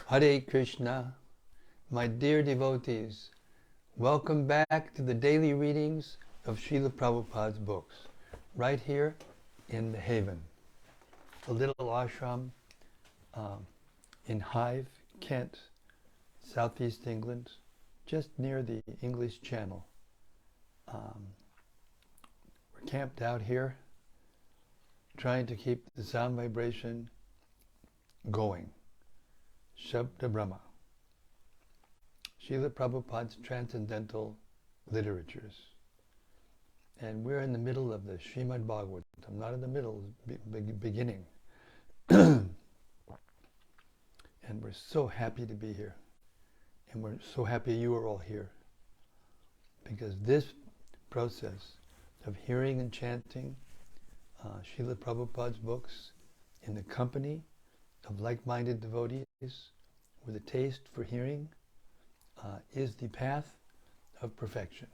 Hare Krishna, my dear devotees, welcome back to the daily readings of Srila Prabhupada's books, right here in the Haven, a little ashram in Hive, Kent, southeast England, just near the English Channel. We're camped out here, trying to keep the sound vibration going. Shabda Brahma, Srila Prabhupada's transcendental literatures. And we're in the middle of the Śrīmad-Bhāgavatam, not in the middle, beginning. And we're so happy to be here. And we're so happy you are all here. Because this process of hearing and chanting Srila Prabhupada's books in the company of like-minded devotees with a taste for hearing is the path of perfection.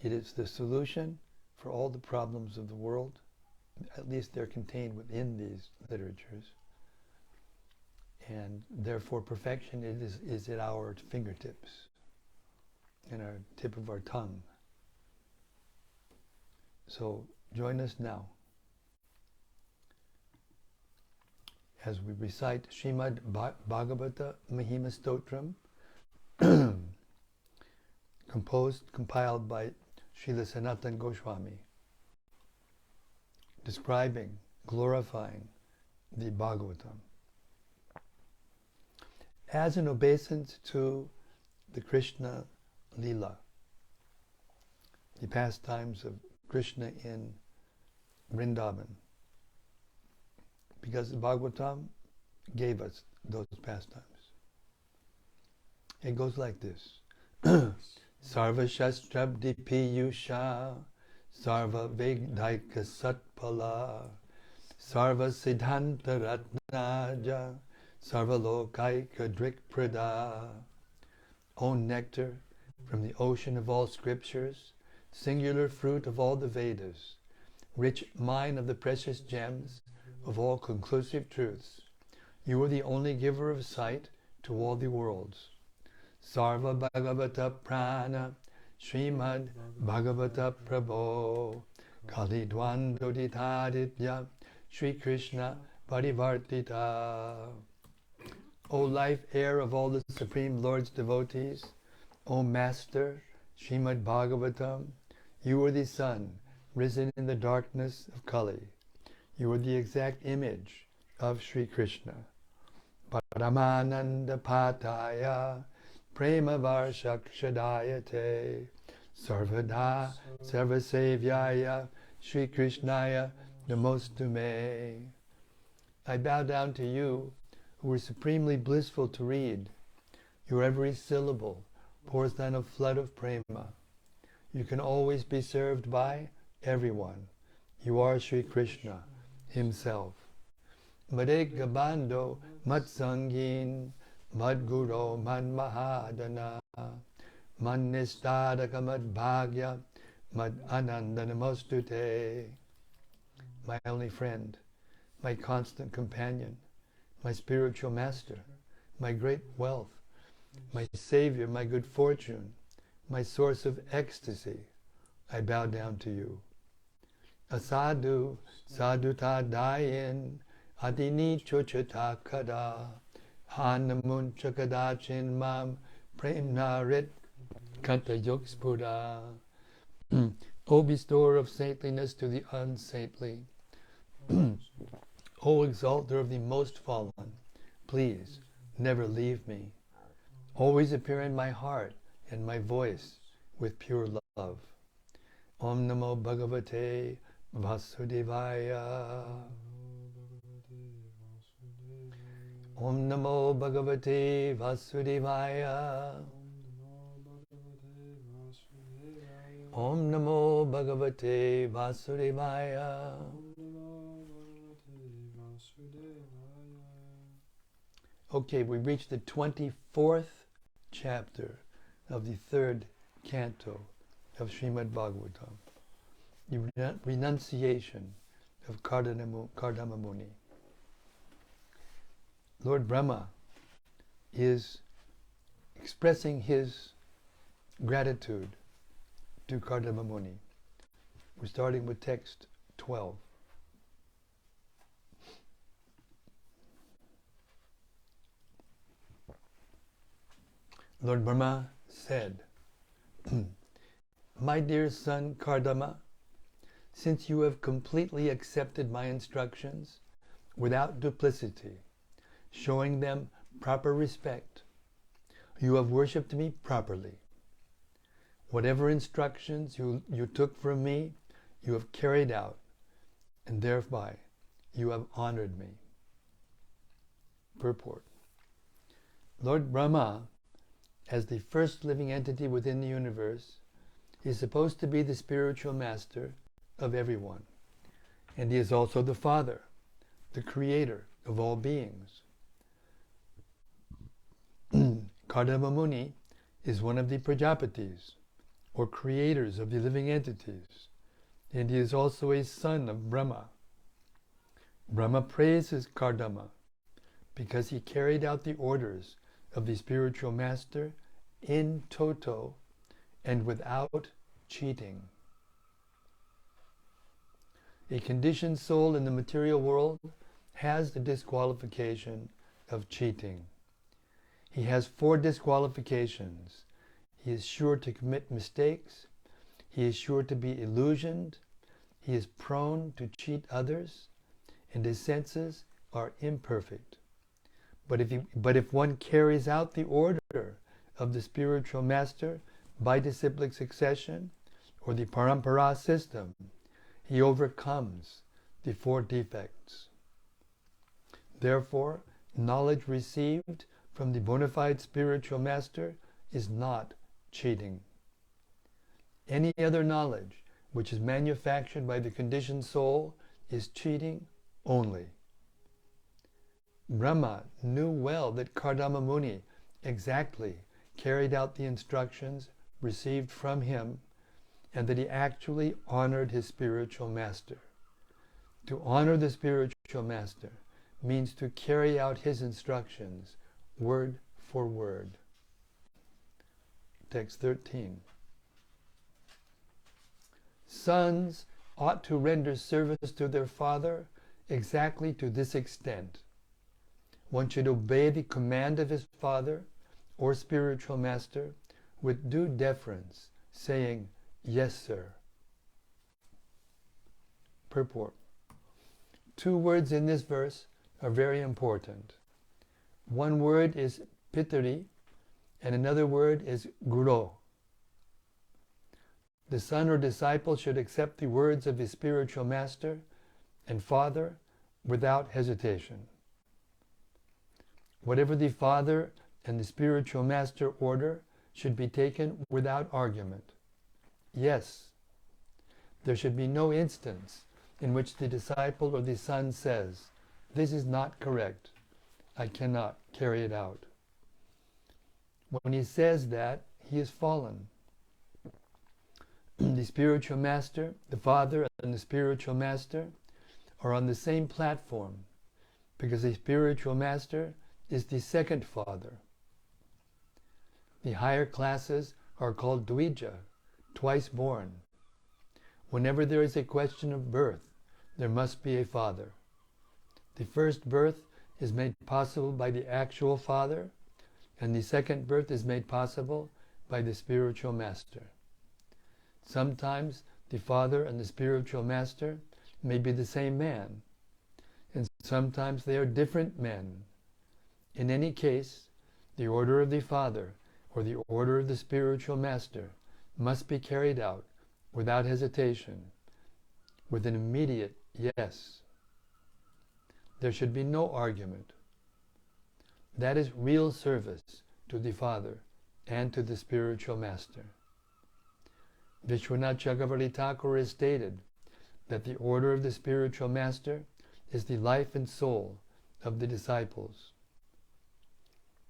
It is the solution for all the problems of the world. At least they're contained within these literatures. And therefore perfection is at our fingertips, in our tip of our tongue. So join us now as we recite Śrīmad-Bhāgavata Mahima Stotram, compiled by Srila Sanatana Goswami, describing, glorifying the Bhagavatam. As an obeisance to the Krishna Lila, the pastimes of Krishna in Vrindavan, because the Bhagavatam gave us those pastimes. It goes like this. Sarva Shastrabdi Piyusha, Sarva Vedaika Satpala, Sarva Siddhanta Ratnaja, Sarva Lokaika Drikprada. O nectar from the ocean of all scriptures, singular fruit of all the Vedas, rich mine of the precious gems, of all conclusive truths, you are the only giver of sight to all the worlds. Sarva Bhagavata Purāṇa, Śrīmad-Bhāgavata Prabho, Kali Dvandoditaditya, Sri Krishna Parivartita. O life air of all the Supreme Lord's devotees, O Master, Śrīmad-Bhāgavatam, you are the sun, risen in the darkness of Kali. You are the exact image of Sri Krishna. Paramananda Pataya, Prema Varshakshadayate, Sarvada Sarvasevyaya, Sri Krishnaya Namostume. I bow down to you, who are supremely blissful to read. Your every syllable pours down a flood of prema. You can always be served by everyone. You are Sri Krishna himself. Madhika Bando Matsangin Madguro Mad Mahadana Mad Nistadaka Mad Bhagya Mad Ananda Namostute. My only friend, my constant companion, my spiritual master, my great wealth, my savior, my good fortune, my source of ecstasy, I bow down to you. Asadu sadhuta dayin adini chochata kada hanamun chakadachin mam premnarit kanta yogspura. O bestower of saintliness to the unsaintly, O exalter of the most fallen, please never leave me. Always appear in my heart and my voice with pure love. Om Namo Bhagavate Vasudevaya. Om Namo Bhagavate Vasudevaya. Om Namo Bhagavate Vasudevaya. Okay, we reached the 24th chapter of the 3rd canto of Śrīmad-Bhāgavatam, the renunciation of Kardama Muni. Lord Brahma is expressing his gratitude to Kardama Muni. We're starting with text 12. Lord Brahma said, My dear son Kardama, since you have completely accepted my instructions without duplicity, showing them proper respect, you have worshipped me properly. Whatever instructions you took from me, you have carried out, and thereby you have honored me. Purport. Lord Brahma, as the first living entity within the universe, is supposed to be the spiritual master of everyone. And he is also the Father, the creator of all beings. Kardama Muni is one of the Prajapatis, or creators of the living entities, and he is also a son of Brahma. Brahma praises Kardama because he carried out the orders of the spiritual master in toto and without cheating. A conditioned soul in the material world has the disqualification of cheating. He has 4 disqualifications. He is sure to commit mistakes. He is sure to be illusioned. He is prone to cheat others, and his senses are imperfect. But if one carries out the order of the spiritual master by disciplic succession or the parampara system, he overcomes the 4 defects. Therefore, knowledge received from the bona fide spiritual master is not cheating. Any other knowledge which is manufactured by the conditioned soul is cheating only. Brahma knew well that Kardama Muni exactly carried out the instructions received from him, and that he actually honored his spiritual master. To honor the spiritual master means to carry out his instructions word for word. Text 13. Sons ought to render service to their father exactly to this extent. One should obey the command of his father or spiritual master with due deference, saying, Yes, sir. Purport. 2 words in this verse are very important. One word is pitari, and another word is guru. The son or disciple should accept the words of his spiritual master and father without hesitation. Whatever the father and the spiritual master order should be taken without argument. Yes, there should be no instance in which the disciple or the son says, This is not correct. I cannot carry it out. When he says that, he is fallen. The spiritual master, the father and the spiritual master are on the same platform because the spiritual master is the second father. The higher classes are called dvija, twice born. Whenever there is a question of birth, there must be a father. The first birth is made possible by the actual father, and the second birth is made possible by the spiritual master. Sometimes the father and the spiritual master may be the same man, and sometimes they are different men. In any case, the order of the father or the order of the spiritual master must be carried out without hesitation, with an immediate yes. There should be no argument. That is real service to the Father and to the spiritual master. Vishwanath Chakravarti Thakur has stated that the order of the spiritual master is the life and soul of the disciples.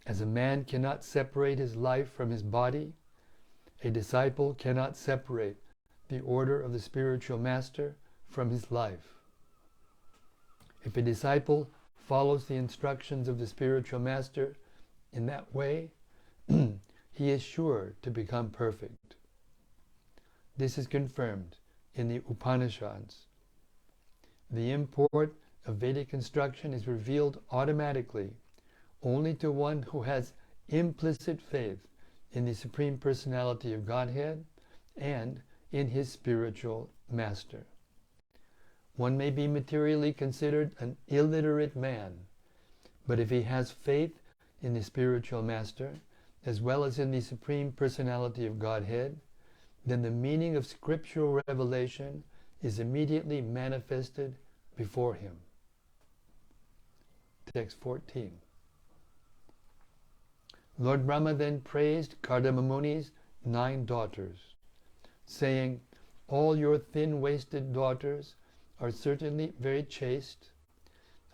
As a man cannot separate his life from his body, a disciple cannot separate the order of the spiritual master from his life. If a disciple follows the instructions of the spiritual master in that way, he is sure to become perfect. This is confirmed in the Upanishads. The import of Vedic instruction is revealed automatically only to one who has implicit faith in the Supreme Personality of Godhead and in his spiritual master. One may be materially considered an illiterate man, but if he has faith in the spiritual master, as well as in the Supreme Personality of Godhead, then the meaning of scriptural revelation is immediately manifested before him. Text 14. Lord Brahma then praised Kardama Muni's 9 daughters, saying, "All your thin-waisted daughters are certainly very chaste.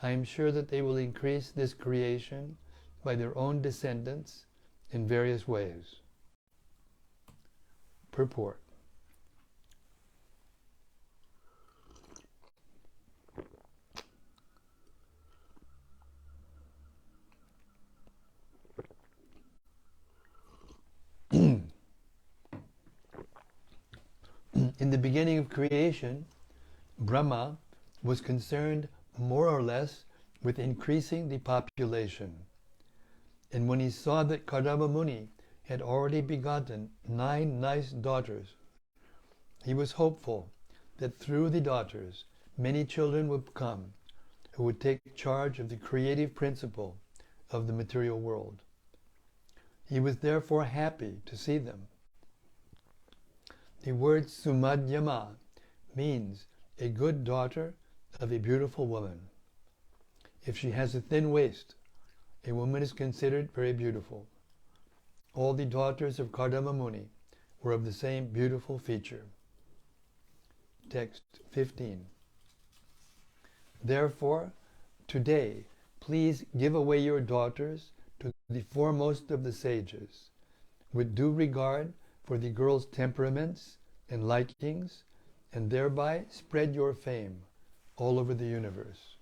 I am sure that they will increase this creation by their own descendants in various ways." Purport. In the beginning of creation, Brahma was concerned more or less with increasing the population. And when he saw that Kardama Muni had already begotten 9 nice daughters, he was hopeful that through the daughters many children would come who would take charge of the creative principle of the material world. He was therefore happy to see them. The word Sumadhyama means a good daughter of a beautiful woman. If she has a thin waist, a woman is considered very beautiful. All the daughters of Kardama Muni were of the same beautiful feature. Text 15. Therefore, today, please give away your daughters to the foremost of the sages, with due regard for the girls' temperaments and likings, and thereby spread your fame all over the universe.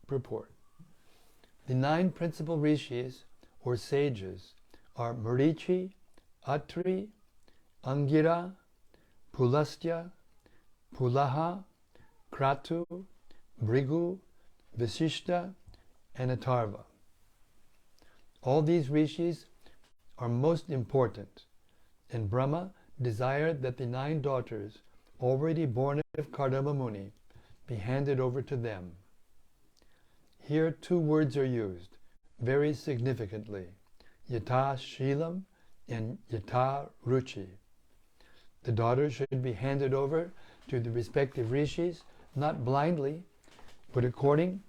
Purport. The 9 principal rishis, or sages, are Marichi, Atri, Angira, Pulastya, Pulaha, Kratu, Bhrigu, Vasishta, and Atharva. All these rishis are most important, and Brahma desired that the 9 daughters already born of Kardama Muni be handed over to them. Here 2 words are used very significantly, Yatha Shilam and Yatha Ruchi. The daughters should be handed over to the respective rishis, not blindly, but according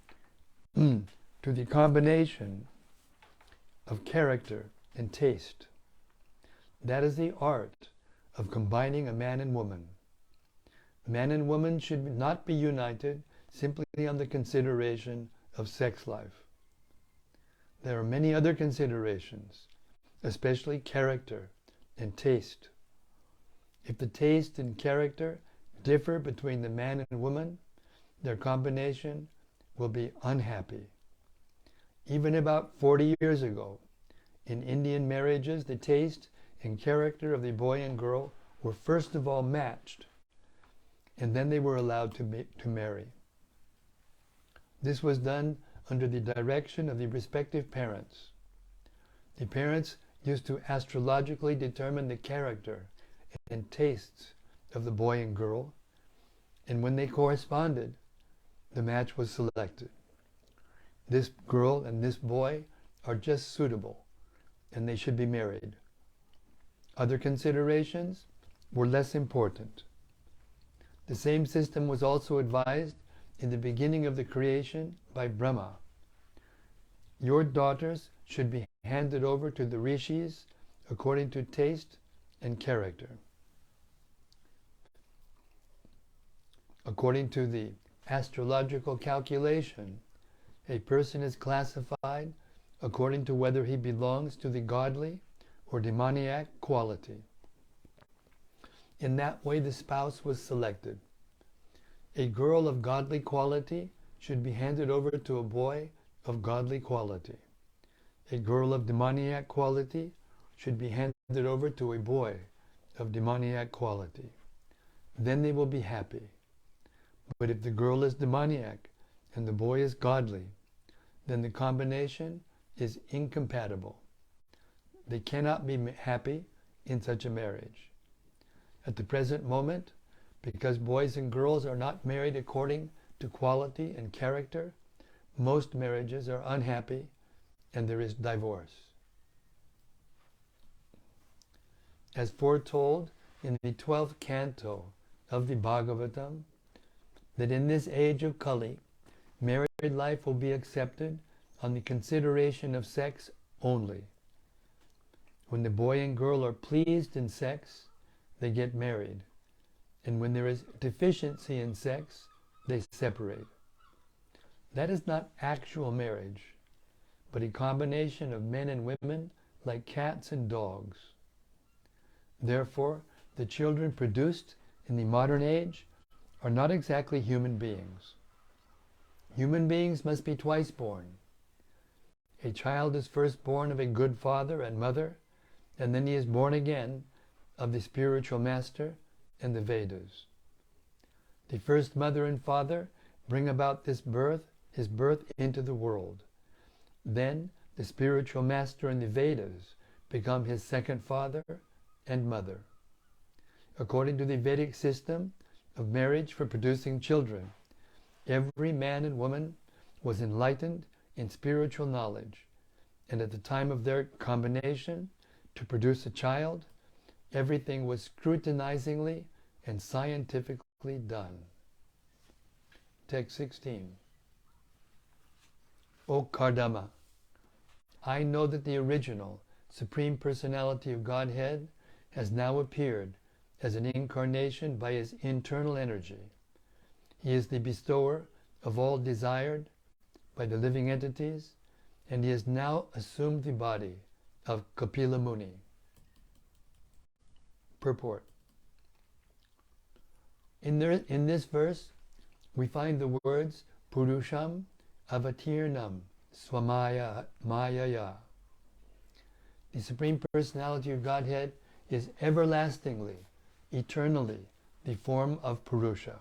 to the combination of character and taste. That is the art of combining a man and woman. Man and woman should not be united simply on the consideration of sex life. There are many other considerations, especially character and taste. If the taste and character differ between the man and woman, their combination will be unhappy. Even about 40 years ago, in Indian marriages, the taste and character of the boy and girl were first of all matched, and then they were allowed to marry. This was done under the direction of the respective parents. The parents used to astrologically determine the character and tastes of the boy and girl, and when they corresponded, the match was selected. This girl and this boy are just suitable, and they should be married. Other considerations were less important. The same system was also advised in the beginning of the creation by Brahma. Your daughters should be handed over to the rishis according to taste and character. According to the astrological calculation, a person is classified according to whether he belongs to the godly or demoniac quality. In that way the spouse was selected. A girl of godly quality should be handed over to a boy of godly quality. A girl of demoniac quality should be handed over to a boy of demoniac quality. Then they will be happy. But if the girl is demoniac and the boy is godly, then the combination is incompatible. They cannot be happy in such a marriage. At the present moment, because boys and girls are not married according to quality and character, most marriages are unhappy and there is divorce. As foretold in the 12th canto of the Bhagavatam, that in this age of Kali, married life will be accepted on the consideration of sex only. When the boy and girl are pleased in sex, they get married. And when there is deficiency in sex, they separate. That is not actual marriage, but a combination of men and women like cats and dogs. Therefore, the children produced in the modern age are not exactly human beings. Human beings must be twice born. A child is first born of a good father and mother, and then he is born again of the spiritual master and the Vedas. The first mother and father bring about his birth into the world. Then the spiritual master and the Vedas become his second father and mother. According to the Vedic system of marriage for producing children, every man and woman was enlightened in spiritual knowledge, and at the time of their combination to produce a child, everything was scrutinizingly and scientifically done. Text 16. O Kardama, I know that the original Supreme Personality of Godhead has now appeared as an incarnation by his internal energy. He is the bestower of all desired by the living entities, and he has now assumed the body of Kapila Muni. Purport. In this verse, we find the words Purusham Avatirnam Swamaya Mayaya. The Supreme Personality of Godhead is everlastingly, eternally the form of Purusha,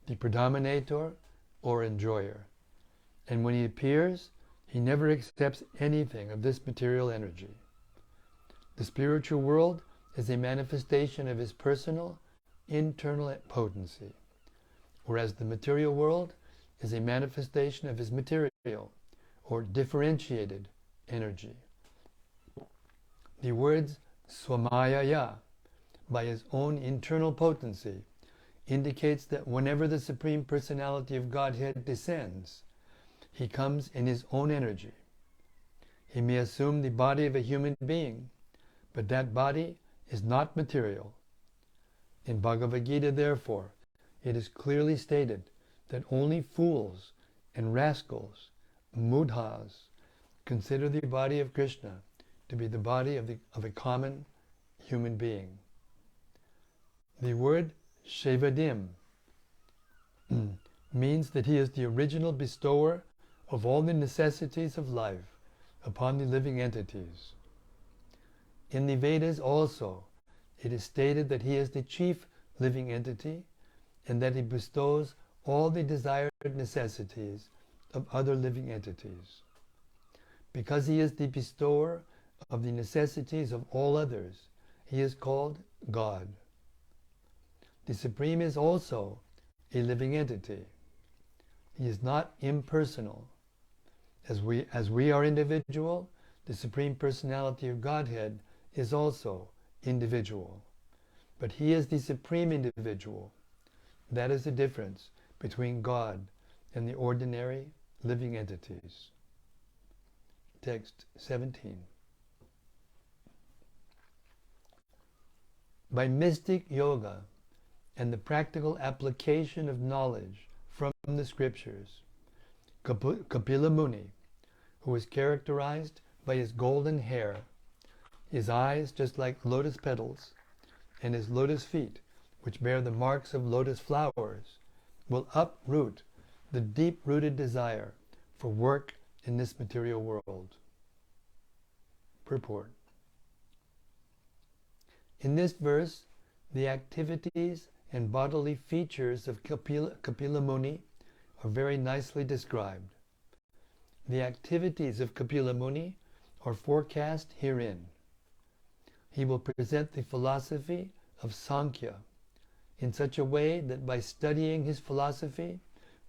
the predominator or enjoyer. And when he appears, he never accepts anything of this material energy. The spiritual world is a manifestation of his personal, internal potency, whereas the material world is a manifestation of his material or differentiated energy. The words Swamayaya, by his own internal potency, indicates that whenever the Supreme Personality of Godhead descends, he comes in his own energy. He may assume the body of a human being, but that body is not material. In Bhagavad Gita, therefore, it is clearly stated that only fools and rascals, mudhas, consider the body of Krishna to be the body of a common human being. The word Shevadim means that he is the original bestower of all the necessities of life upon the living entities. In the Vedas also, it is stated that he is the chief living entity and that he bestows all the desired necessities of other living entities. Because he is the bestower of the necessities of all others, he is called God. The Supreme is also a living entity. He is not impersonal. As we are individual, the Supreme Personality of Godhead is also individual. But he is the supreme individual. That is the difference between God and the ordinary living entities. Text 17. By mystic yoga and the practical application of knowledge from the scriptures, Kapila Muni, who is characterized by his golden hair, his eyes just like lotus petals, and his lotus feet, which bear the marks of lotus flowers, will uproot the deep-rooted desire for work in this material world. Purport. In this verse, the activities and bodily features of Kapila Muni are very nicely described. The activities of Kapila Muni are forecast herein. He will present the philosophy of Sankhya in such a way that by studying his philosophy,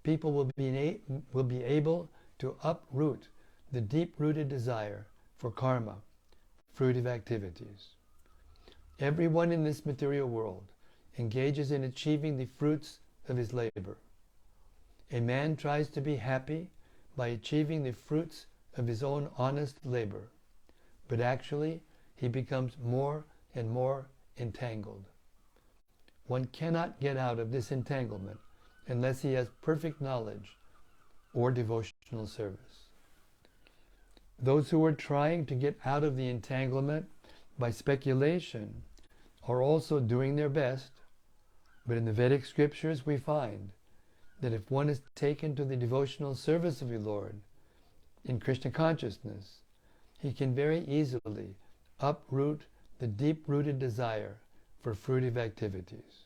people will be able to uproot the deep-rooted desire for karma, fruitive activities. Everyone in this material world engages in achieving the fruits of his labor. A man tries to be happy by achieving the fruits of his own honest labor, but actually he becomes more and more entangled. One cannot get out of this entanglement unless he has perfect knowledge or devotional service. Those who are trying to get out of the entanglement by speculation are also doing their best, but in the Vedic scriptures we find that if one is taken to the devotional service of the Lord in Krishna consciousness, he can very easily uproot the deep-rooted desire for fruitive activities.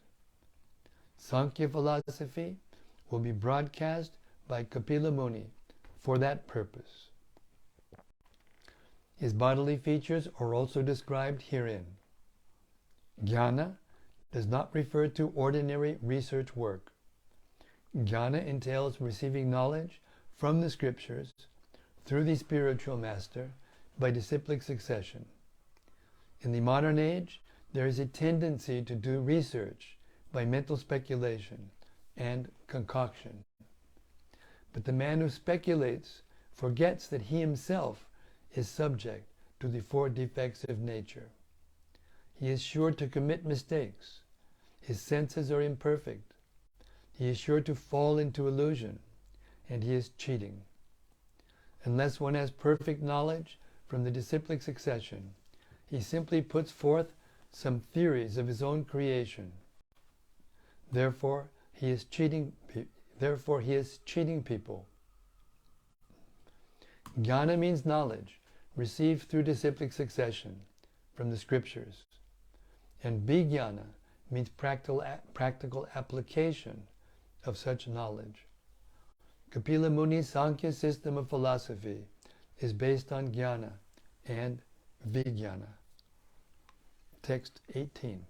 Sankhya philosophy will be broadcast by Kapila Muni for that purpose. His bodily features are also described herein. Jnana does not refer to ordinary research work. Jnana entails receiving knowledge from the scriptures through the spiritual master by disciplic succession. In the modern age, there is a tendency to do research by mental speculation and concoction. But the man who speculates forgets that he himself is subject to the four defects of nature. He is sure to commit mistakes. His senses are imperfect. He is sure to fall into illusion, and he is cheating. Unless one has perfect knowledge from the disciplic succession, he simply puts forth some theories of his own creation. Therefore, he is cheating people. Jnana means knowledge received through disciplic succession from the scriptures, and vijnana means practical application of such knowledge. Kapila Muni's Sankhya system of philosophy is based on jnana and vijnana. Text 18.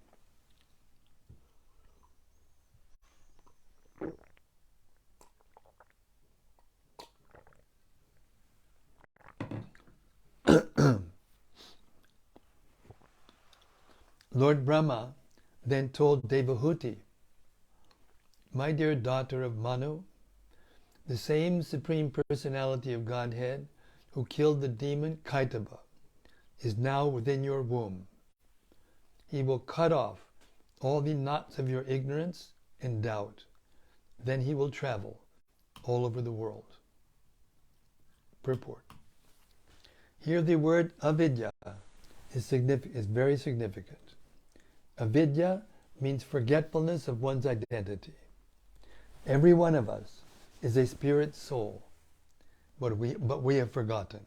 Lord Brahma then told Devahuti, "My dear daughter of Manu, the same Supreme Personality of Godhead who killed the demon Kaitaba is now within your womb. He will cut off all the knots of your ignorance and doubt. Then he will travel all over the world." Purport. Here the word avidya is very significant. Avidya means forgetfulness of one's identity. Every one of us is a spirit soul, but we have forgotten.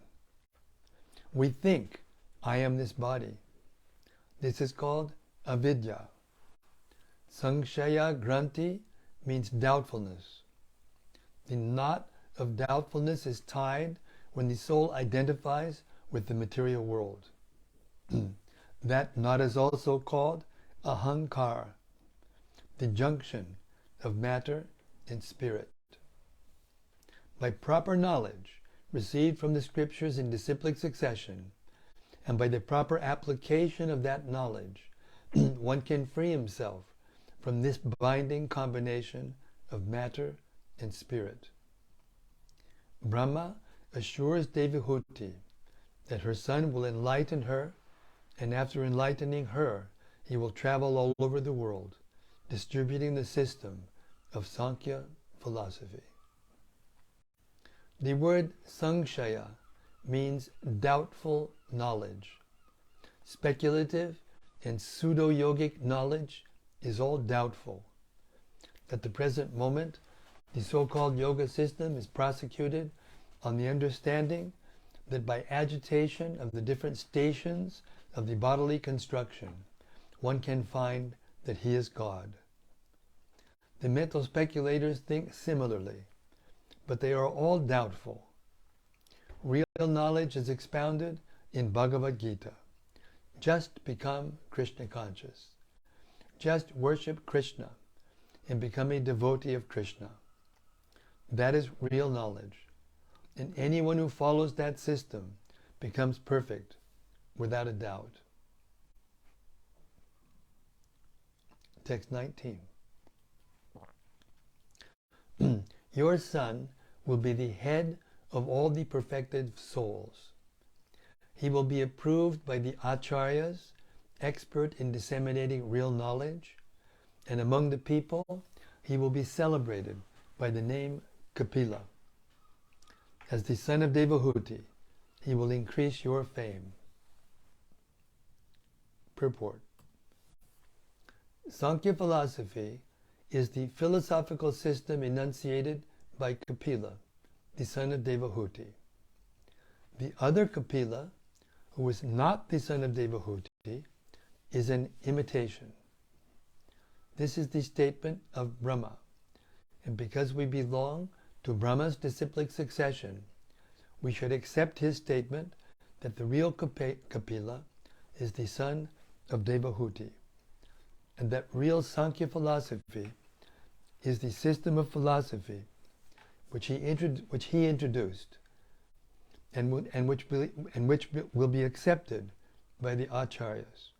We think, I am this body. This is called avidya. Samshaya granti means doubtfulness. The knot of doubtfulness is tied when the soul identifies with the material world. That knot is also called ahankara, the junction of matter and spirit. By proper knowledge received from the scriptures in disciplic succession, and by the proper application of that knowledge, one can free himself from this binding combination of matter and spirit. Brahma assures Devahuti that her son will enlighten her, and after enlightening her, he will travel all over the world, distributing the system of Sankhya philosophy. The word samshaya means doubtful knowledge. Speculative and pseudo-yogic knowledge is all doubtful. At the present moment, The so-called yoga system is prosecuted on the understanding that by agitation of the different stations of the bodily construction, one can find that he is God. The mental speculators think similarly, but they are all doubtful. Real knowledge is expounded in Bhagavad Gita. Just become Krishna conscious. Just worship Krishna and become a devotee of Krishna. That is real knowledge. And anyone who follows that system becomes perfect without a doubt. Text 19. Your son will be the head of all the perfected souls. He will be approved by the acharyas, expert in disseminating real knowledge, and among the people he will be celebrated by the name Kapila. As the son of Devahuti, he will increase your fame. Purport. Sankhya philosophy is the philosophical system enunciated by Kapila, the son of Devahuti. The other Kapila, who is not the son of Devahuti, is an imitation. This is the statement of Brahma, and because we belong to Brahma's disciplic succession, we should accept his statement that the real Kapila is the son of Devahuti, and that real Sankhya philosophy is the system of philosophy which he introduced, and which will be accepted by the acharyas,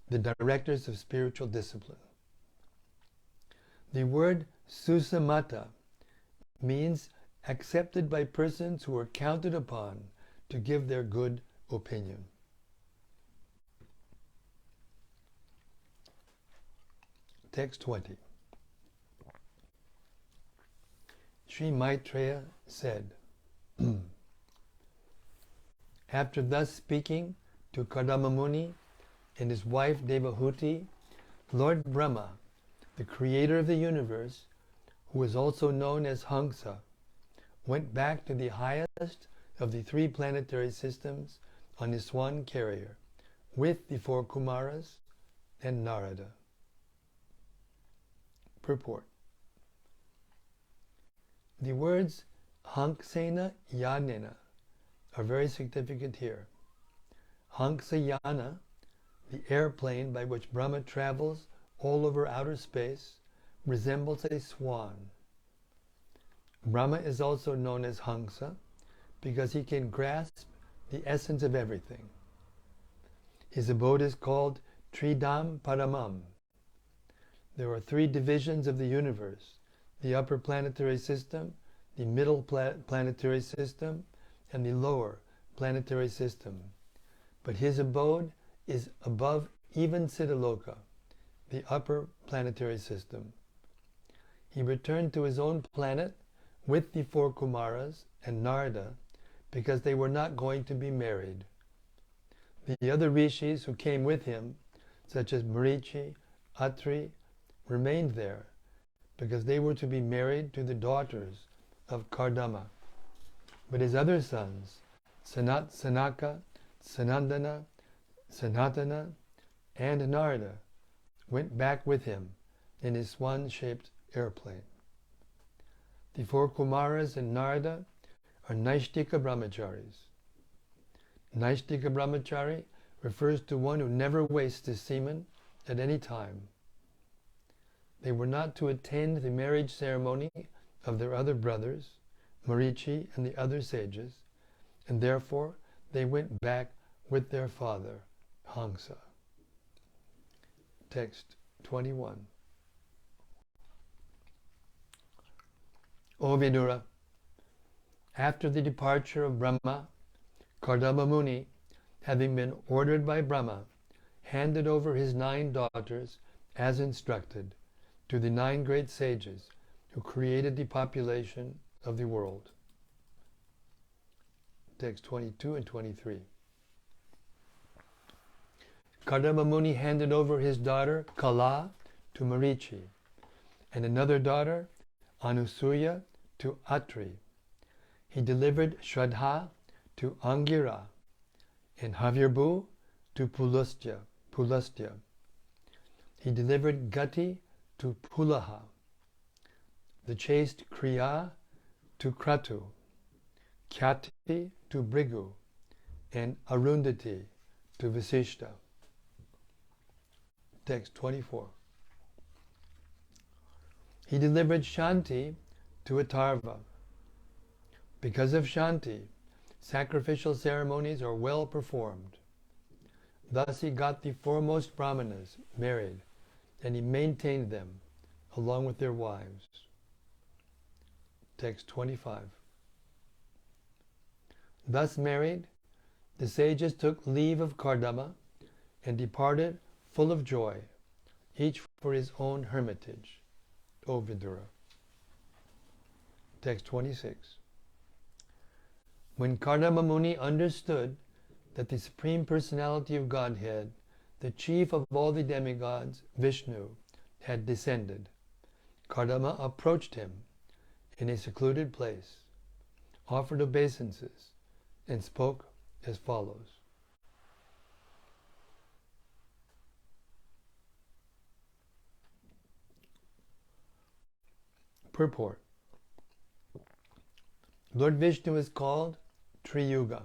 the directors of spiritual discipline. The word susamata means accepted by persons who are counted upon to give their good opinion. Text 20. Sri Maitreya said, after thus speaking to Kardama Muni and his wife Devahuti, Lord Brahma, the creator of the universe, who is also known as Hamsa, went back to the highest of the three planetary systems on his swan carrier with the four Kumaras and Narada. Purport. The words Hanksena Yanena are very significant here. Hanksayana, the airplane by which Brahma travels all over outer space, resembles a swan. Brahma is also known as Hamsa because he can grasp the essence of everything. His abode is called Tridam Paramam. There are three divisions of the universe: the upper planetary system, the middle planetary system, and the lower planetary system. But his abode is above even Siddhaloka, the upper planetary system. He returned to his own planet with the four Kumaras and Narada because they were not going to be married. The other rishis who came with him, such as Marichi, Atri, remained there because they were to be married to the daughters of Kardama. But his other sons, Sanaka, Sanandana, Sanatana, and Narada, went back with him in his swan-shaped airplane. The four Kumaras and Narada are Naishtika Brahmacharis. Naishtika Brahmachari refers to one who never wastes his semen at any time. They were not to attend the marriage ceremony of their other brothers, Marichi and the other sages, and therefore they went back with their father, Hamsa. Text 21. O Vidura, after the departure of Brahma, Kardama Muni, having been ordered by Brahma, handed over his 9 daughters as instructed to the 9 great sages who created the population of the world. Text 22 and 23. Kardama Muni handed over his daughter Kala to Marichi, and another daughter, Anusuya to Atri. He delivered Shraddha to Angira, and Havirbu to Pulastya. He delivered Gati to Pulaha, the chaste Kriya to Kratu, Khyati to Brigu, and Arundhati to Vasishta. Text 24. He delivered Shanti to Atharva. Because of Shanti, sacrificial ceremonies are well performed. Thus he got the foremost brahmanas married, and he maintained them along with their wives. Text 25. Thus married, the sages took leave of Kardama and departed full of joy, each for his own hermitage. O Vidura. Text 26. When Kardama Muni understood that the Supreme Personality of Godhead, the chief of all the demigods, Vishnu, had descended, Kardama approached him in a secluded place, offered obeisances, and spoke as follows. Purport. Lord Vishnu is called Triyuga.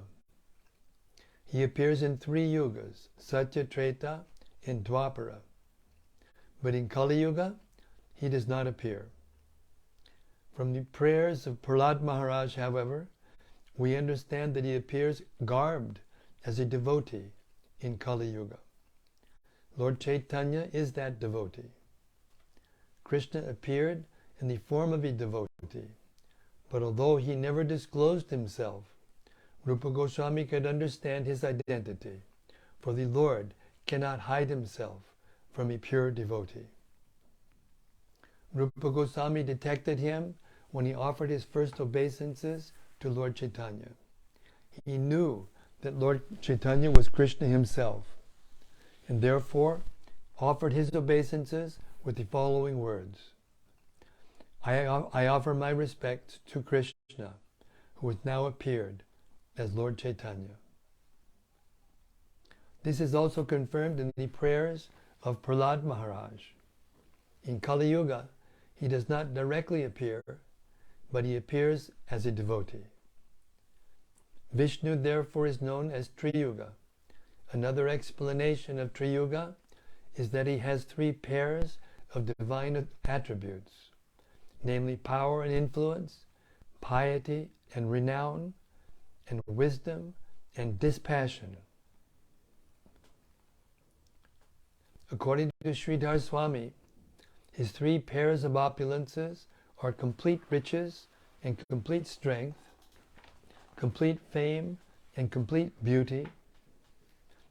He appears in 3 yugas, Satya, Treta, and Dwapara. But in Kali Yuga, he does not appear. From the prayers of Prahlad Maharaj, however, we understand that he appears garbed as a devotee in Kali Yuga. Lord Chaitanya is that devotee. Krishna appeared in the form of a devotee, but although he never disclosed himself, Rupa Goswami could understand his identity, for the Lord cannot hide himself from a pure devotee. Rupa Goswami detected him when he offered his first obeisances to Lord Chaitanya. He knew that Lord Chaitanya was Krishna himself, and therefore offered his obeisances with the following words. I offer my respects to Krishna, who has now appeared as Lord Chaitanya. This is also confirmed in the prayers of Prahlad Maharaj. In Kali Yuga, he does not directly appear, but he appears as a devotee. Vishnu therefore is known as Triyuga. Another explanation of Triyuga is that he has 3 pairs of divine attributes, namely power and influence, piety and renown, and wisdom and dispassion. According to Sridhar Swami, his 3 pairs of opulences are complete riches and complete strength, complete fame and complete beauty,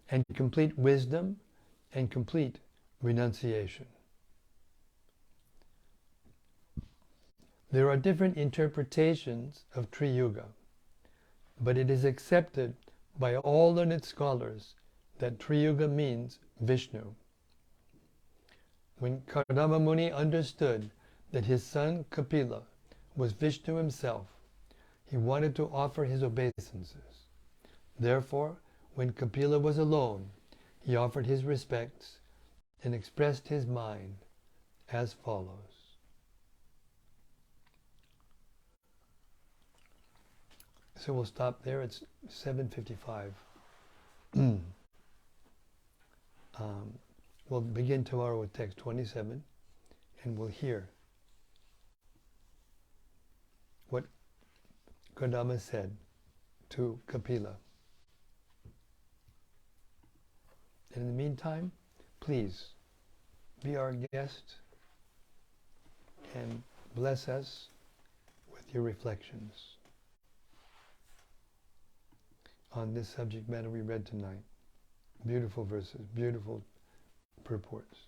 and complete wisdom and complete renunciation. There are different interpretations of Triyuga, but it is accepted by all learned scholars that Triyuga means Vishnu. When Kardama Muni understood that his son Kapila was Vishnu himself, he wanted to offer his obeisances. Therefore, when Kapila was alone, he offered his respects and expressed his mind as follows. So we'll stop there. It's 7:55. We'll begin tomorrow with text 27, and we'll hear what Kardama said to Kapila. And in the meantime, please be our guest and bless us with your reflections on this subject matter we read tonight. Beautiful verses, beautiful purports.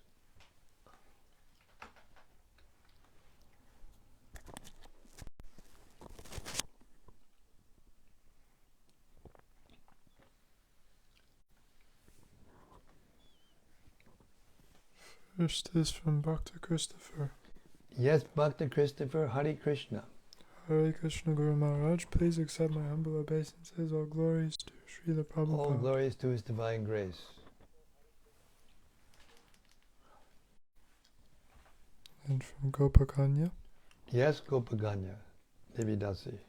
First is from Bhakta Christopher. Yes, Bhakta Christopher, Hare Krishna. Hare Krishna Guru Maharaj, please accept my humble obeisances. All glories to Srila Prabhupada. All glories to His divine grace. And from Gopakanya. Yes, Gopaganya, Devi Dasi.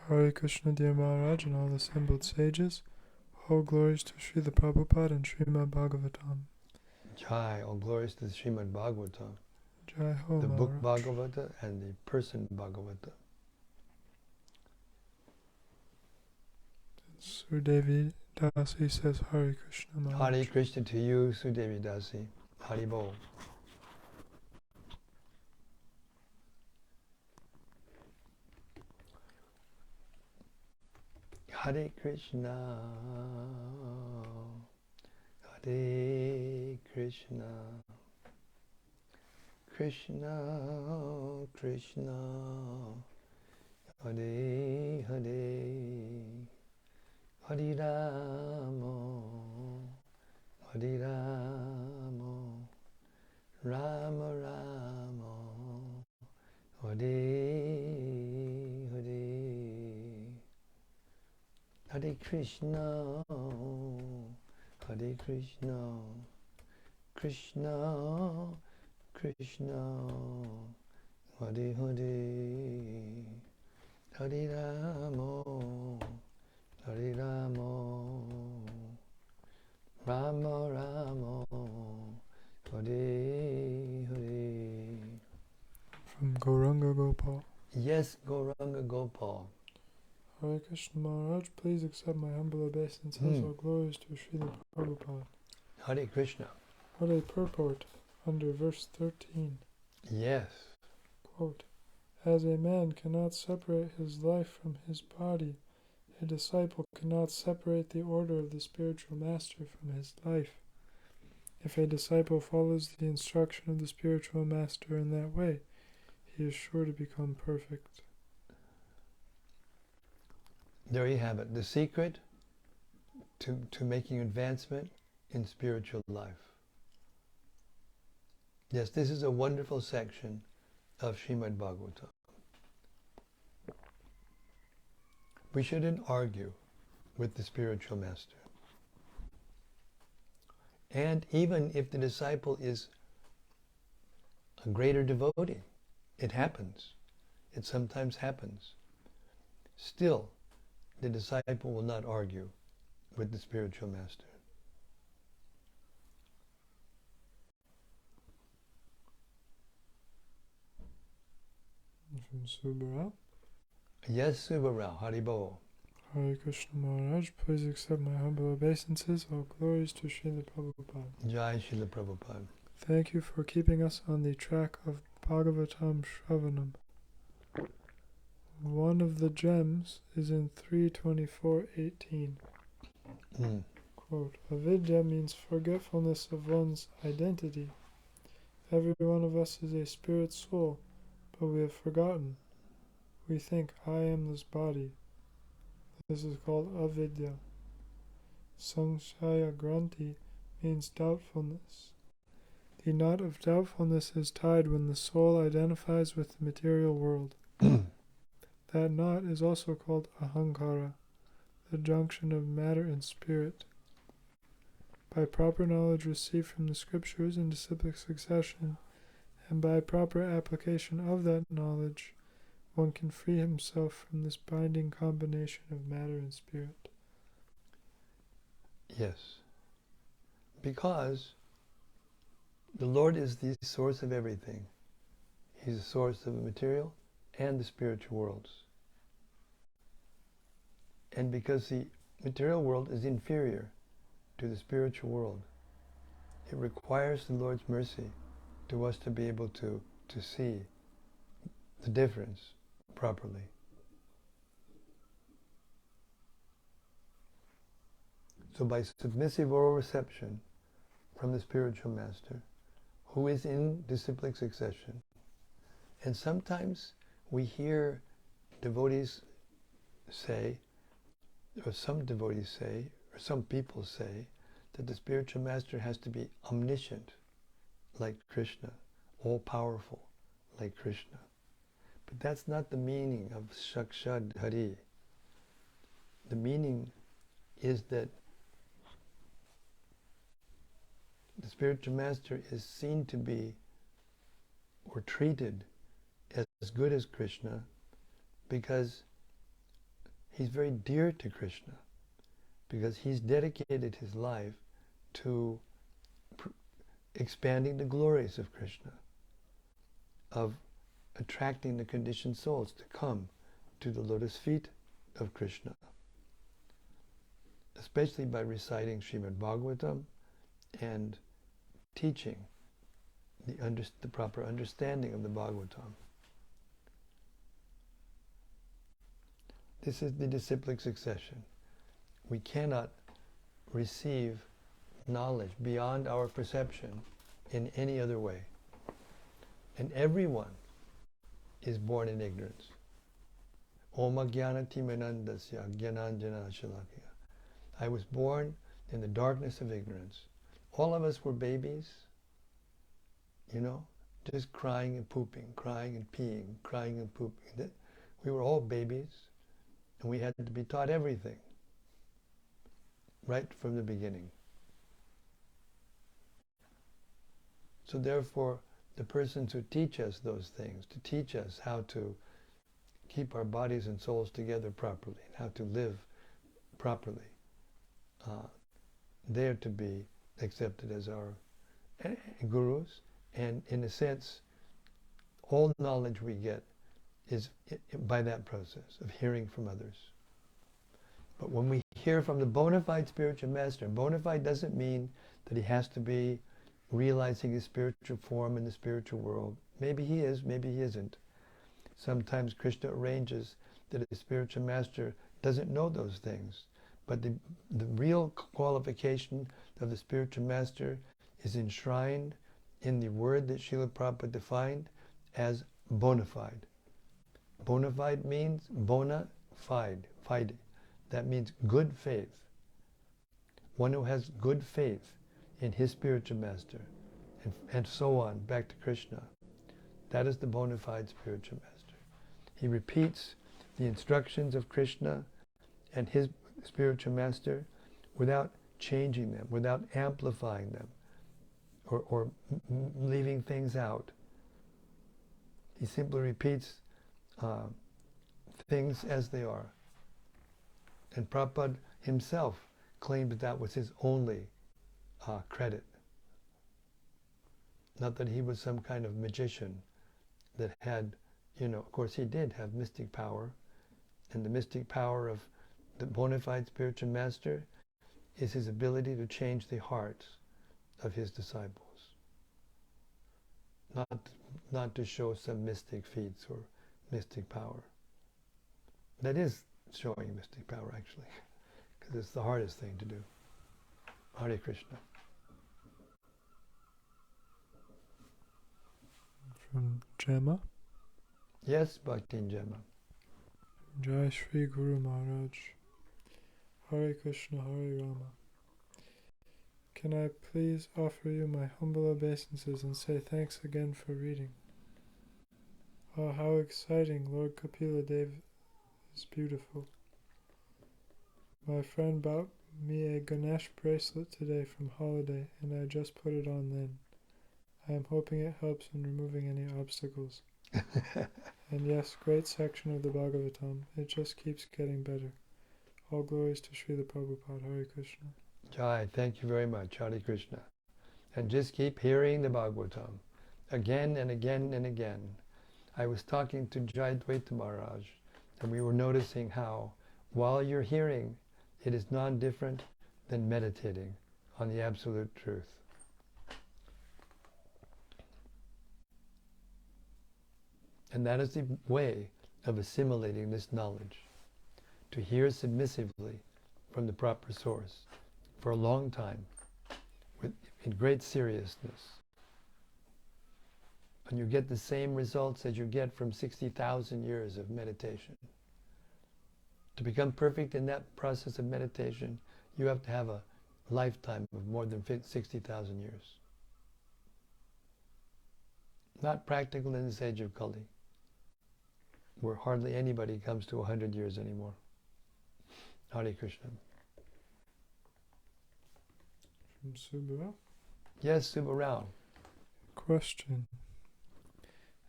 Hare Krishna, dear Maharaj, and all assembled sages. All glories to Srila Prabhupada and Śrīmad-Bhāgavatam. Jai, all glories to the Srimad-Bhagavatam. Jai Ho The book Maharaj. Bhagavata and the person Bhagavata. Sudevi Dasi says Hare Krishna Maharaj. Hare Krishna to you, Sudevi Dasi. Hari Bol. Hare Krishna, Hare Krishna, Krishna Krishna, Hare Hare, Hare Rama, Hare Rama, Rama Rama, Hare Hare. Hare Krishna, Hare Krishna, Krishna Krishna, Hare Hare, Hare Rama, Hare Rama, Rama Rama, Hare Hare. From Gauranga Gopal. Yes, Gauranga Gopal. Hare Krishna Maharaj, please accept my humble obeisances. All glories to Srila Prabhupada. Hare Krishna. What a purport under verse 13. Yes. Quote, as a man cannot separate his life from his body, a disciple cannot separate the order of the spiritual master from his life. If a disciple follows the instruction of the spiritual master in that way, he is sure to become perfect. There you have it. The secret to making advancement in spiritual life. Yes, this is a wonderful section of Śrīmad-Bhāgavatam. We shouldn't argue with the spiritual master. And even if the disciple is a greater devotee, it happens. It sometimes happens. Still, the disciple will not argue with the spiritual master. From Subara. Yes, Subarao, Haribol. Hare Krishna Maharaj, please accept my humble obeisances. All glories to Srila Prabhupada. Jai Srila Prabhupada. Thank you for keeping us on the track of Bhagavatam Shravanam. One of the gems is in 324.18. Quote, avidya means forgetfulness of one's identity. Every one of us is a spirit soul, but we have forgotten. We think, I am this body. This is called avidya. Samshaya granti means doubtfulness. The knot of doubtfulness is tied when the soul identifies with the material world. That knot is also called ahankara, the junction of matter and spirit. By proper knowledge received from the scriptures in disciplic succession, and by proper application of that knowledge, one can free himself from this binding combination of matter and spirit. Yes. Because the Lord is the source of everything. He's the source of the material and the spiritual worlds. And because the material world is inferior to the spiritual world, it requires the Lord's mercy to us to be able to see the difference properly. So by submissive oral reception from the spiritual master, who is in disciplic succession, and sometimes we hear devotees say, or some devotees say, or some people say, that the spiritual master has to be omniscient, like Krishna, all-powerful, like Krishna. But that's not the meaning of Shakshad Hari. The meaning is that the spiritual master is seen to be or treated as good as Krishna because he's very dear to Krishna, because he's dedicated his life to expanding the glories of Krishna, of attracting the conditioned souls to come to the lotus feet of Krishna, especially by reciting Śrīmad-Bhāgavatam and teaching the proper understanding of the Bhagavatam. This is the disciplic succession. We cannot receive knowledge beyond our perception in any other way. And everyone is born in ignorance. Om Ajnana-timirandasya Jnananjana Shalakya. I was born in the darkness of ignorance. All of us were babies, just crying and pooping, crying and peeing, crying and pooping. We were all babies, and we had to be taught everything right from the beginning. So therefore, the persons who teach us those things, to teach us how to keep our bodies and souls together properly, and how to live properly, they're to be accepted as our gurus. And in a sense, all knowledge we get is by that process of hearing from others. But when we hear from the bona fide spiritual master, bona fide doesn't mean that he has to be realizing his spiritual form in the spiritual world. Maybe he is, maybe he isn't. Sometimes Krishna arranges that a spiritual master doesn't know those things. But the real qualification of the spiritual master is enshrined in the word that Srila Prabhupada defined as bona fide. Bona fide means bona fide, fide. That means good faith. One who has good faith in his spiritual master, and so on, back to Krishna. That is the bona fide spiritual master. He repeats the instructions of Krishna and his spiritual master without changing them, without amplifying them, or leaving things out. He simply repeats things as they are. And Prabhupada himself claimed that was his only credit. Not that he was some kind of magician that had, of course he did have mystic power, and the mystic power of the bona fide spiritual master is his ability to change the hearts of his disciples. Not to show some mystic feats or mystic power. That is showing mystic power, actually, because it's the hardest thing to do. Hare Krishna. From Gemma. Yes, Bhakti Gemma. Jai Shri Guru Maharaj. Hare Krishna, Hare Rama. Can I please offer you my humble obeisances and say thanks again for reading? Oh, how exciting! Lord Kapila Dev is beautiful. My friend bought me a Ganesh bracelet today from holiday, and I just put it on then. I am hoping it helps in removing any obstacles. And yes, great section of the Bhagavatam. It just keeps getting better. All glories to Srila Prabhupada. Hare Krishna. Jai, thank you very much. Hare Krishna. And just keep hearing the Bhagavatam again and again and again. I was talking to Jayadvaita Maharaj, and we were noticing how, while you're hearing, it is non-different than meditating on the absolute truth. And that is the way of assimilating this knowledge, to hear submissively from the proper source for a long time, in great seriousness. And you get the same results as you get from 60,000 years of meditation. To become perfect in that process of meditation, you have to have a lifetime of more than 60,000 years. Not practical in this age of Kali, where hardly anybody comes to 100 years anymore. Hare Krishna. From Subha. Yes, Subbarao. Question.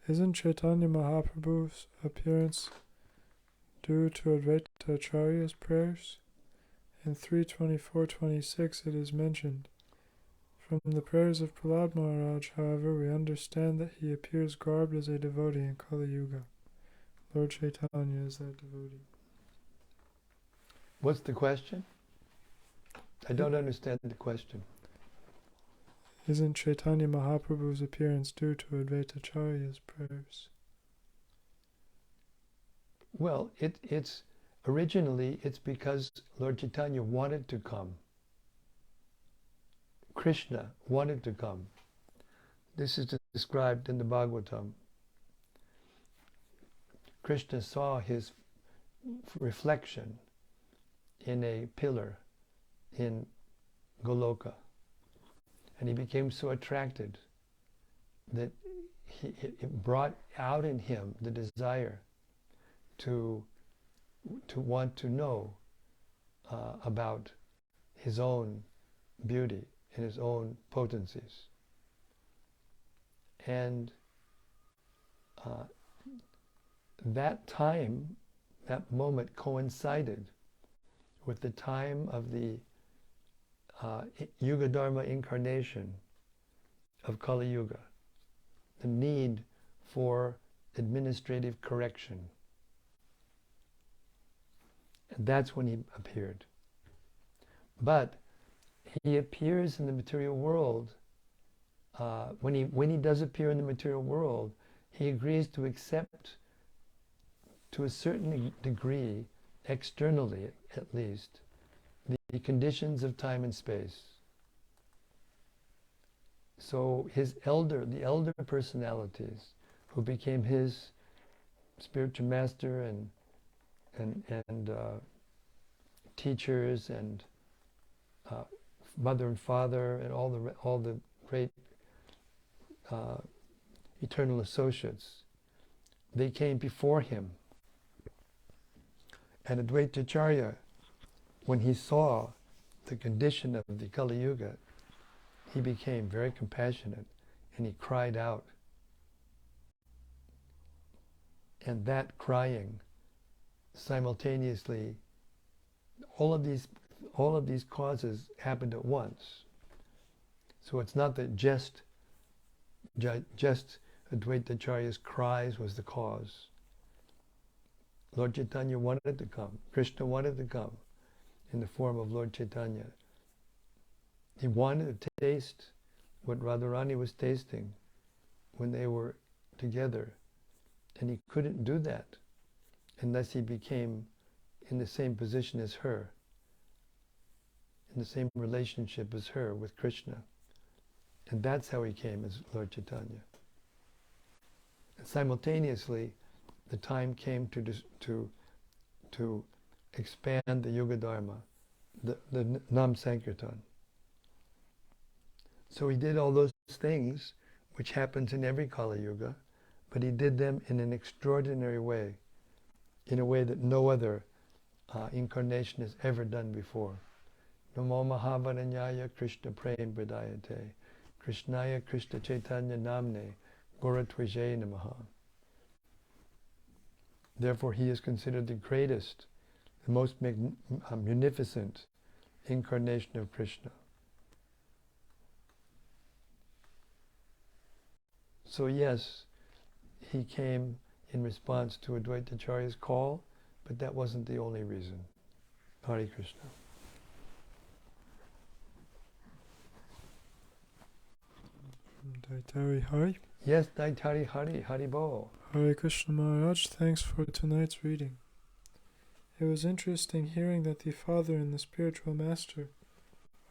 Isn't Chaitanya Mahaprabhu's appearance due to Advaita Acharya's prayers? In 3:24-26 it is mentioned. From the prayers of Prahlad Maharaj, however, we understand that he appears garbed as a devotee in Kali Yuga. Lord Chaitanya is that devotee. What's the question? I don't understand the question. Isn't Chaitanya Mahaprabhu's appearance due to Advaita Acharya's prayers? Well, it's originally it's because Lord Chaitanya wanted to come. Krishna wanted to come. This is described in the Bhagavatam. Krishna saw his reflection in a pillar in Goloka, and he became so attracted that it brought out in him the desire to want to know about his own beauty and his own potencies. And that time, that moment coincided with the time of the Yuga Dharma incarnation of Kali Yuga, the need for administrative correction. And that's when he appeared. But he appears in the material world. When he does appear in the material world, he agrees to accept, to a certain degree, externally at least, the conditions of time and space. So the elder personalities who became his spiritual master and teachers and mother and father and all the great eternal associates, they came before him. And Advaita Acharya, when he saw the condition of the Kali Yuga, he became very compassionate and he cried out. And that crying simultaneously, all of these causes happened at once. So it's not that just Advaita Acharya's cries was the cause. Lord Chaitanya wanted to come. Krishna wanted to come in the form of Lord Chaitanya. He wanted to taste what Radharani was tasting when they were together. And he couldn't do that unless he became in the same position as her, in the same relationship as her with Krishna. And that's how he came as Lord Chaitanya. And simultaneously, the time came to expand the Yuga Dharma, the Nam Sankirtan. So he did all those things, which happens in every Kali Yuga, but he did them in an extraordinary way, in a way that no other incarnation has ever done before. Namo Mahavaranyaya Krishna Prem Pradayate, Krishnaya Krishna Chaitanya Namne, Goratvaje Namaha. Therefore, he is considered the greatest, the most munificent incarnation of Krishna. So yes, he came in response to Advaita Acharya's call, but that wasn't the only reason. Hare Krishna. Daitari Hari. Yes, Daitari Hari, Haribo. Hare Krishna Maharaj, thanks for tonight's reading. It was interesting hearing that the Father and the Spiritual Master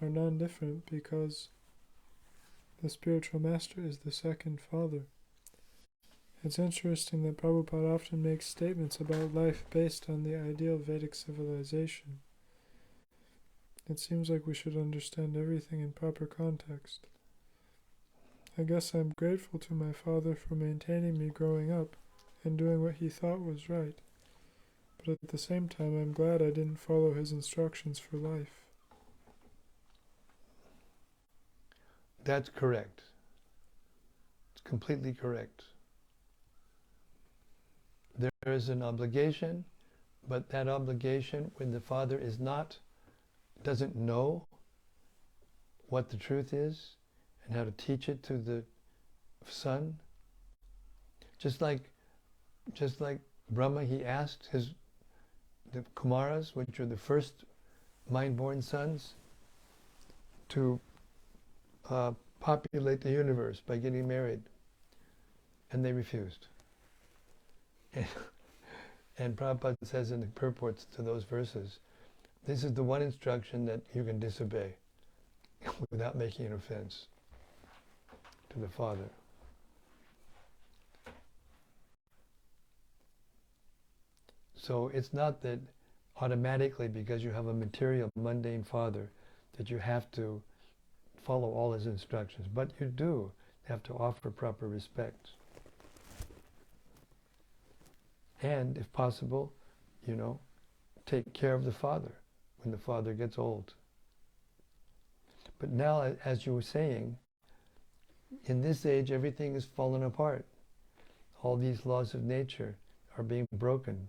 are non-different because the Spiritual Master is the second Father. It's interesting that Prabhupada often makes statements about life based on the ideal Vedic civilization. It seems like we should understand everything in proper context. I guess I'm grateful to my father for maintaining me growing up and doing what he thought was right. But at the same time, I'm glad I didn't follow his instructions for life. That's correct. It's completely correct. There is an obligation, but that obligation, when the father doesn't know what the truth is and how to teach it to the son, just like Brahma, he asked the Kumaras, which are the first mind-born sons, to populate the universe by getting married, and they refused. And Prabhupada says in the purports to those verses, this is the one instruction that you can disobey without making an offense to the father. So it's not that automatically, because you have a material, mundane father, that you have to follow all his instructions, but you do have to offer proper respect. And if possible, take care of the father when the father gets old. But now, as you were saying, in this age everything is fallen apart. All these laws of nature are being broken,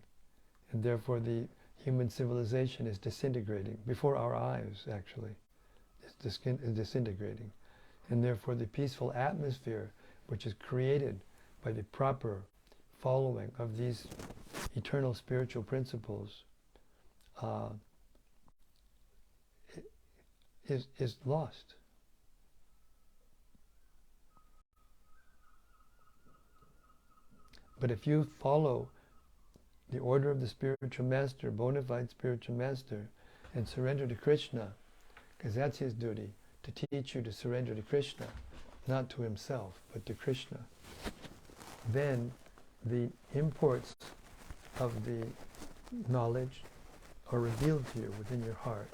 and therefore the human civilization is disintegrating before our eyes, actually. It's disintegrating. And therefore the peaceful atmosphere which is created by the proper following of these eternal spiritual principles is lost. But if you follow the order of the spiritual master, bona fide spiritual master, and surrender to Krishna, because that's his duty, to teach you to surrender to Krishna, not to himself, but to Krishna, then the imports of the knowledge are revealed to you within your heart.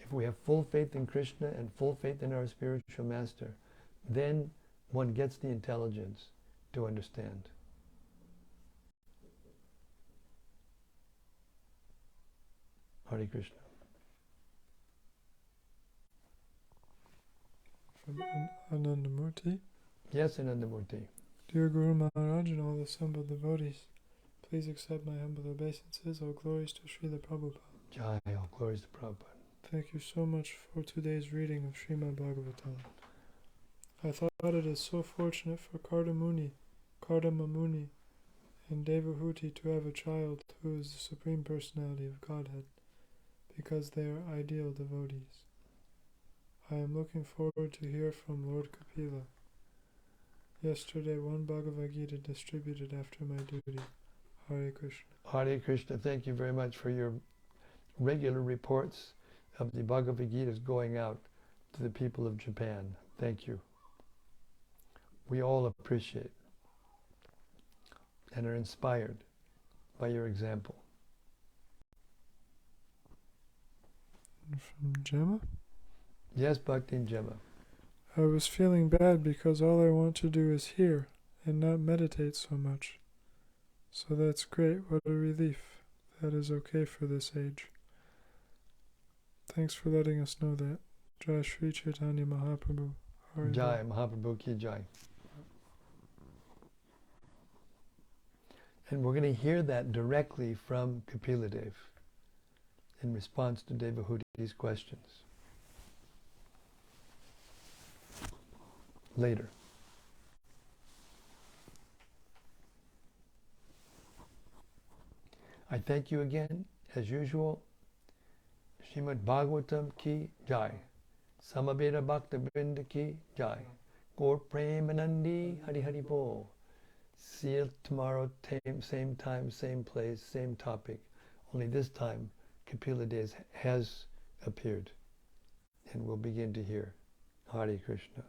If we have full faith in Krishna and full faith in our spiritual master, then one gets the intelligence to understand. Hare Krishna. From Anandamurti. Yes, Anandamurti. Dear Guru Maharaj and all the assembled devotees, please accept my humble obeisances. All glories to Srila Prabhupada. Jai, all glories to Prabhupada. Thank you so much for today's reading of Śrīmad-Bhāgavatam. I thought it is so fortunate for Kardama Muni, and Devahuti to have a child who is the Supreme Personality of Godhead, because they are ideal devotees. I am looking forward to hear from Lord Kapila. Yesterday, one Bhagavad Gita distributed after my duty. Hare Krishna. Hare Krishna, thank you very much for your regular reports of the Bhagavad Gita's going out to the people of Japan. Thank you. We all appreciate and are inspired by your example. From Gemma? Yes, Bhakti and Gemma. I was feeling bad because all I want to do is hear and not meditate so much. So that's great. What a relief. That is okay for this age. Thanks for letting us know that. Jai Shri Chaitanya Mahaprabhu. Hare Jai, Mahaprabhu ki Jai. And we're going to hear that directly from Kapila Dev in response to Devahuti's questions later. I thank you again, as usual. Śrīmad-Bhāgavatam ki Jai. Samaveda Bhakta Vrinda ki Jai. Gaur Premanandi Hari Hari Bol. See you tomorrow, same time, same place, same topic. Only this time, Kapila Dev has appeared. And we'll begin to hear. Hare Krishna.